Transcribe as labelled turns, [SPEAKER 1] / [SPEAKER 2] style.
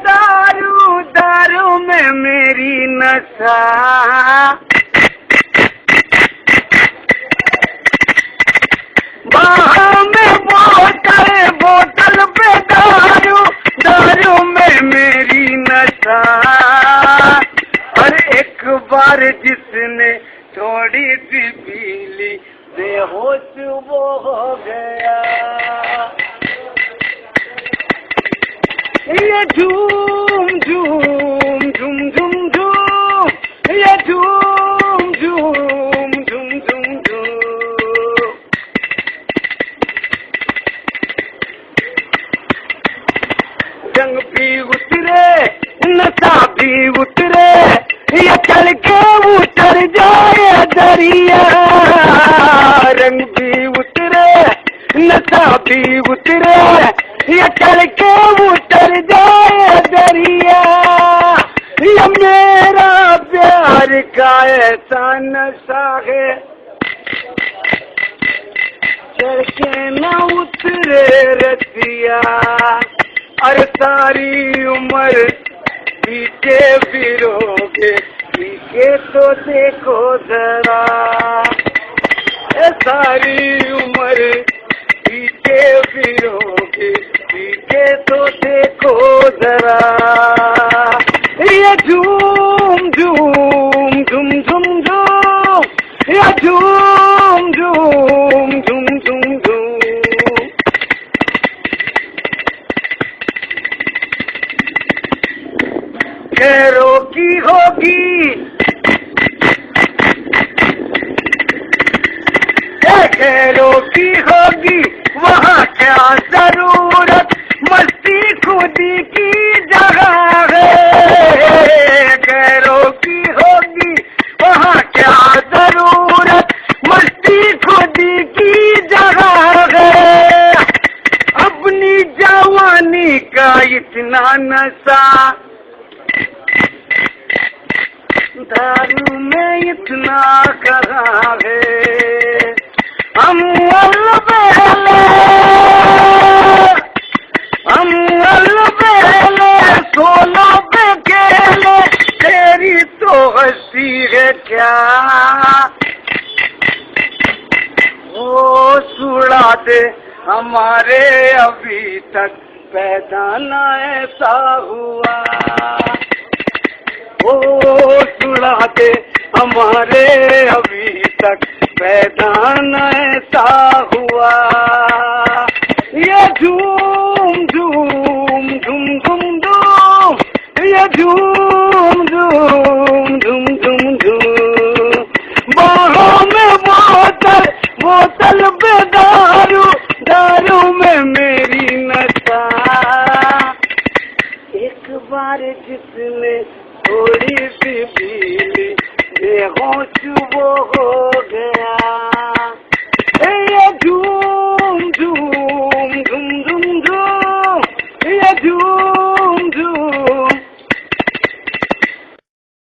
[SPEAKER 1] दारू दारू में मेरी नशा, बाहों में बोतल बोतल पे दारू दारू में मेरी नशा। और एक बार जिसने थोड़ी सी पी ली बेहोश वो हो गया। ये झूम झूम झूम झूम झूम, ये झूम झूम झूम झूम झूम। जंग भी उतरे नशा भी उतरे, ये चल के उतर जाए दरिया। रंग भी उतरे नशा भी उतरे, ये चल के उतर जाए दरिया। ये मेरा प्यार का ऐसा नशा है, चढ़ के न उतरे रसिया। और सारी उम्र पीछे फिरोगे, पीछे तो देखो जरा। सारी उम्र पीछे फिरोगे, पीछे तो देखो जरा। ये झूम झूम झूम झूम झूम, ये झूम झूम झूम झूम झूम। खैरों की होगी खैरों की होगी वहाँ क्या जरूरत, मस्ती खुदी की जगह है। खैरों की होगी वहाँ क्या जरूरत, मस्ती खुदी की जगह है। अपनी जवानी का इतना नशा, दारू में इतना कहाँ है। हम अलबेले सोलों पे खेले, तेरी तो हंसी है क्या। वो सुड़ा दे हमारे अभी तक पैदा न ऐसा हुआ। ओ सुड़ा दे हमारे अभी तक पैदा न ऐसा हुआ। ये झूम झूम झूम झूम झूम, ये झूम झूम झूम झूम झूम। बाहों में बोतल बोतल पे दारू दारू में मेरी नशा। एक बार जिसने थोड़ी सी पी ली बेहोश वो हो गया।